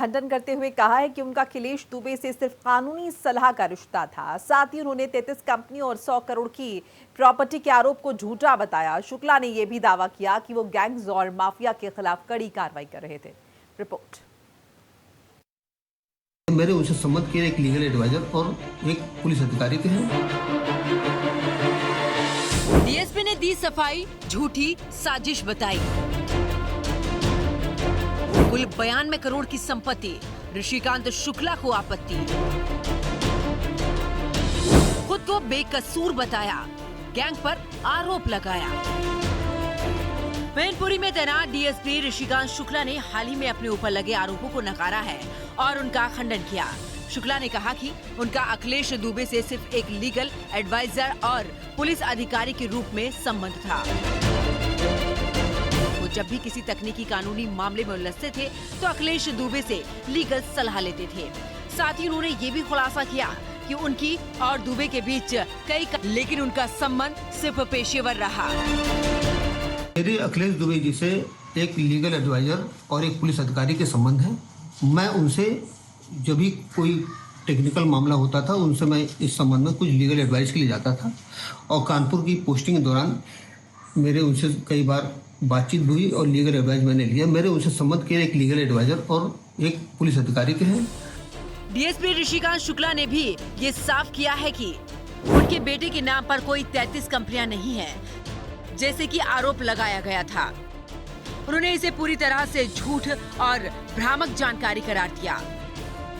खंडन करते हुए कहा है कि उनका अखिलेश दुबे से सिर्फ कानूनी सलाह का रिश्ता था। साथ ही उन्होंने 33 कंपनी और 100 करोड़ की प्रॉपर्टी के आरोप को झूठा बताया। शुक्ला ने यह भी दावा किया कि वो गैंग्स और माफिया के खिलाफ कड़ी कार्रवाई कर रहे थे। रिपोर्ट। मेरे उनसे संबंध किए एक लीगल एडवाइजर और एक पुलिस अधिकारी के हैं। डीएसपी ने दी सफाई, झूठी साजिश बताई। कुल 92 करोड़ की संपत्ति, ऋषिकांत शुक्ला को आपत्ति। खुद को बेकसूर बताया, गैंग पर आरोप लगाया। मैनपुरी में तैनात डीएसपी ऋषिकांत शुक्ला ने हाल ही में अपने ऊपर लगे आरोपों को नकारा है और उनका खंडन किया। शुक्ला ने कहा कि उनका अखिलेश दुबे से सिर्फ एक लीगल एडवाइजर और पुलिस अधिकारी के रूप में संबंध था। वो जब भी किसी तकनीकी कानूनी मामले में उलझते थे तो अखिलेश दुबे से लीगल सलाह लेते थे। साथ ही उन्होंने ये भी खुलासा किया कि उनकी और दुबे के बीच लेकिन उनका संबंध सिर्फ पेशेवर रहा। मेरे अखिलेश दुबे जी से एक लीगल एडवाइजर और एक पुलिस अधिकारी के संबंध है। मैं उनसे जब भी कोई टेक्निकल मामला होता था उनसे मैं इस संबंध में कुछ लीगल एडवाइस के लिए जाता था और कानपुर की पोस्टिंग के दौरान मेरे उनसे कई बार बातचीत हुई और लीगल एडवाइस मैंने लिया। मेरे उनसे संबंध किए एक लीगल एडवाइजर और एक पुलिस अधिकारी के हैं। डीएसपी ऋषिकांत शुक्ला ने भी ये साफ किया है कि उनके बेटे के नाम पर कोई 33 कंपनियां नहीं है, जैसे कि आरोप लगाया गया था। उन्होंने इसे पूरी तरह से झूठ और भ्रामक जानकारी करार दिया।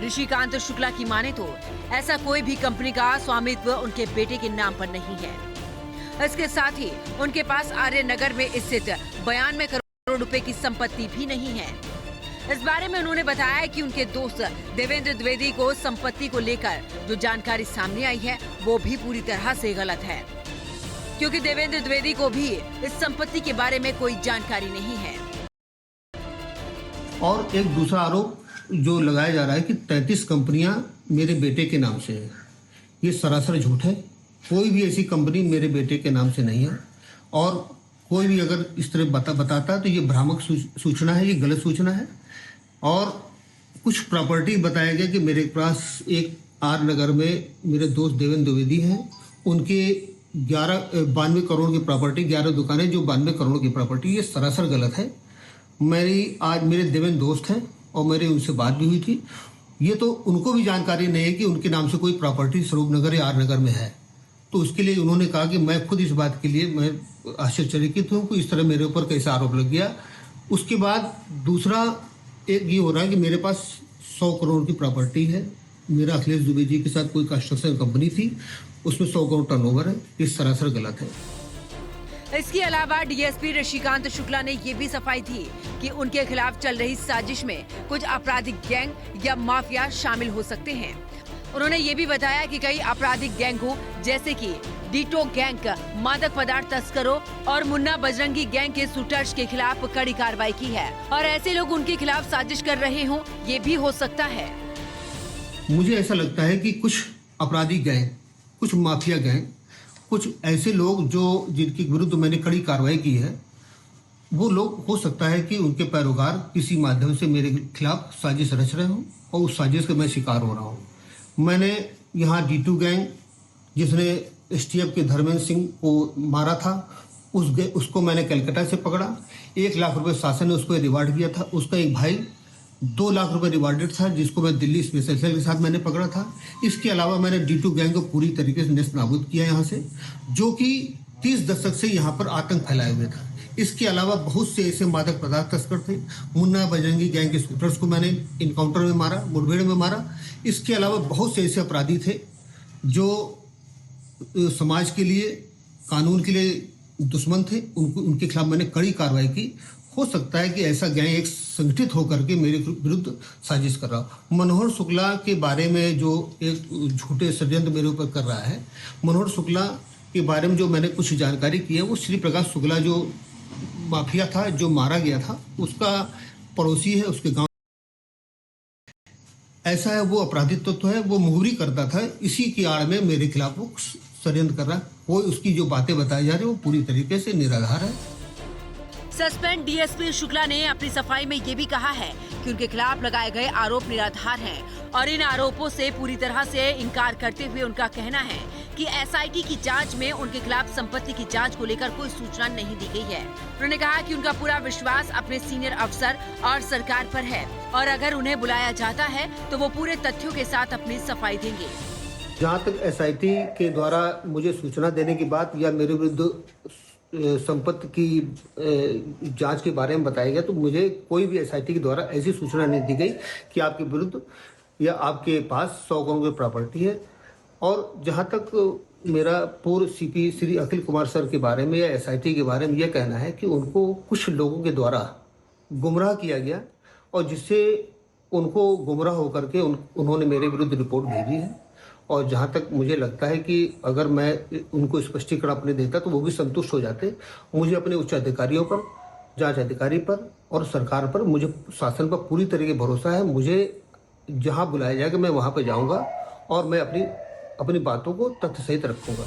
ऋषिकांत शुक्ला की माने तो ऐसा कोई भी कंपनी का स्वामित्व उनके बेटे के नाम पर नहीं है। इसके साथ ही उनके पास आर्य नगर में स्थित 92 करोड़ रुपए की संपत्ति भी नहीं है। इस बारे में उन्होंने बताया कि उनके दोस्त देवेंद्र द्विवेदी को संपत्ति को लेकर जो जानकारी सामने आई है वो भी पूरी तरह से गलत है, क्योंकि देवेंद्र द्विवेदी को भी इस संपत्ति के बारे में कोई जानकारी नहीं है। और एक दूसरा आरोप जो लगाया जा रहा है कि 33 कंपनियां मेरे बेटे के नाम से है, ये सरासर झूठ है। कोई भी ऐसी कंपनी मेरे बेटे के नाम से नहीं है और कोई भी अगर इस तरह बताता है तो ये भ्रामक सूचना है, ये गलत सूचना है। और कुछ प्रॉपर्टी बताया गया कि मेरे पास एक आर नगर में मेरे दोस्त देवेंद्र द्विवेदी हैं, उनके 92 करोड़ की प्रॉपर्टी, 11 दुकानें जो 92 करोड़ की प्रॉपर्टी, ये सरासर गलत है। आज मेरे देवेंद्र दोस्त हैं और मेरे उनसे बात भी हुई थी। ये तो उनको भी जानकारी नहीं है कि उनके नाम से कोई प्रॉपर्टी स्वरूप नगर या आर नगर में है। तो उसके लिए उन्होंने कहा कि मैं खुद इस बात के लिए मैं आश्चर्यचकित हूँ कि इस तरह मेरे ऊपर कैसा आरोप लग गया। उसके बाद दूसरा एक ये हो रहा है कि मेरे पास 100 करोड़ की प्रॉपर्टी है। मेरा अखिलेश दुबे जी के साथ कोई कंस्ट्रक्शन कंपनी थी, उसमें 100 करोड़ टर्नओवर है। ये सरासर गलत है। इसके अलावा डीएसपी ऋषिकांत शुक्ला ने ये भी सफाई दी कि उनके खिलाफ चल रही साजिश में कुछ आपराधिक गैंग या माफिया शामिल हो सकते हैं। उन्होंने ये भी बताया कि कई आपराधिक गैंगों जैसे कि डीटो गैंग, मादक पदार्थ तस्करों और मुन्ना बजरंगी गैंग के शूटर्स के खिलाफ कड़ी कार्रवाई की है और ऐसे लोग उनके खिलाफ साजिश कर रहे हों, ये भी हो सकता है। मुझे ऐसा लगता है कि कुछ आपराधिक गैंग, कुछ माफिया गैंग, कुछ ऐसे लोग जो जिनके विरुद्ध मैंने कड़ी कार्रवाई की है, वो लोग हो सकता है कि उनके पैरोकार किसी माध्यम से मेरे खिलाफ साजिश रच रहे हों और उस साजिश का मैं शिकार हो रहा हूँ। मैंने यहाँ D2 गैंग जिसने STF के धर्मेंद्र सिंह को मारा था, उसको मैंने कलकत्ता से पकड़ा। 1 लाख रुपए शासन ने उसको रिवार्ड दिया था। उसका एक भाई 2 लाख रुपए रिवार्डेड था, जिसको मैं दिल्ली स्पेशल सेल के साथ मैंने पकड़ा था। इसके अलावा मैंने D2 गैंग को पूरी तरीके से नेस्त नाबूद किया यहाँ से, जो कि 30 दशक से यहाँ पर आतंक फैलाए हुए था। इसके अलावा बहुत से ऐसे मादक पदार्थ तस्कर थे। मुन्ना बजरंगी गैंग के शूटर्स को मैंने इनकाउंटर में मारा, मुठभेड़ में मारा। इसके अलावा बहुत से ऐसे अपराधी थे जो समाज के लिए, कानून के लिए दुश्मन थे। उनके खिलाफ मैंने कड़ी कार्रवाई की। हो सकता है कि ऐसा गैंग एक संगठित होकर के मेरे विरुद्ध साजिश कर रहा हो। मनोहर शुक्ला के बारे में जो एक झूठे षड्यंत्र मेरे ऊपर कर रहा है, मनोहर शुक्ला के बारे में जो मैंने कुछ जानकारी की है, वो श्री प्रकाश शुक्ला जो माफिया था, जो मारा गया था, उसका पड़ोसी है, उसके गांव ऐसा है। वो अपराधिक तत्व है, वो मुहरी करता था। इसी की आड़ में मेरे खिलाफ वो षड्यंत्र कर रहा है। वो उसकी जो बातें बताई जा रही है वो पूरी तरीके से निराधार है। सस्पेंड डीएसपी शुक्ला ने अपनी सफाई में ये भी कहा है कि उनके खिलाफ लगाए गए आरोप निराधार हैं और इन आरोपों से पूरी तरह से इनकार करते हुए उनका कहना है कि एसआईटी की जांच में उनके खिलाफ संपत्ति की जांच को लेकर कोई सूचना नहीं दी गई है। उन्होंने कहा कि उनका पूरा विश्वास अपने सीनियर अफसर और सरकार पर है और अगर उन्हें बुलाया जाता है तो वो पूरे तथ्यों के साथ अपनी सफाई देंगे। जहाँ तक एसआईटी के द्वारा मुझे सूचना देने की बात या मेरे विरुद्ध संपत्ति की जांच के बारे में बताया गया, तो मुझे कोई भी एसआईटी के द्वारा ऐसी सूचना नहीं दी गई कि आपके विरुद्ध या आपके पास 100 करोड़ की प्रॉपर्टी है। और जहाँ तक मेरा पूर्व सीपी श्री अखिल कुमार सर के बारे में या एसआईटी के बारे में यह कहना है कि उनको कुछ लोगों के द्वारा गुमराह किया गया और जिससे उनको गुमराह होकर के उन्होंने मेरे विरुद्ध रिपोर्ट भेजी है। और जहाँ तक मुझे लगता है कि अगर मैं उनको स्पष्टीकरण अपने देता तो वो भी संतुष्ट हो जाते। मुझे अपने उच्च अधिकारियों पर, जांच अधिकारी पर और सरकार पर, मुझे शासन पर पूरी तरीके भरोसा है। मुझे जहाँ बुलाया जाएगा मैं वहाँ पर जाऊँगा और मैं अपनी बातों को तथ्य सहित रखूँगा।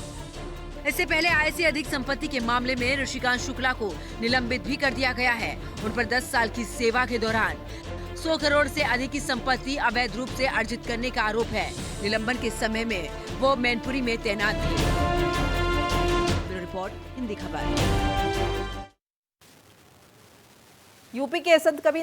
इससे पहले आय से अधिक संपत्ति के मामले में ऋषिकांत शुक्ला को निलंबित भी कर दिया गया है। उन पर 10 साल की सेवा के दौरान 100 करोड़ से अधिक की संपत्ति अवैध रूप से अर्जित करने का आरोप है। निलंबन के समय में वो मैनपुरी में तैनात थे। ब्यूरो रिपोर्ट, हिंदी खबर। यूपी के संत कबीर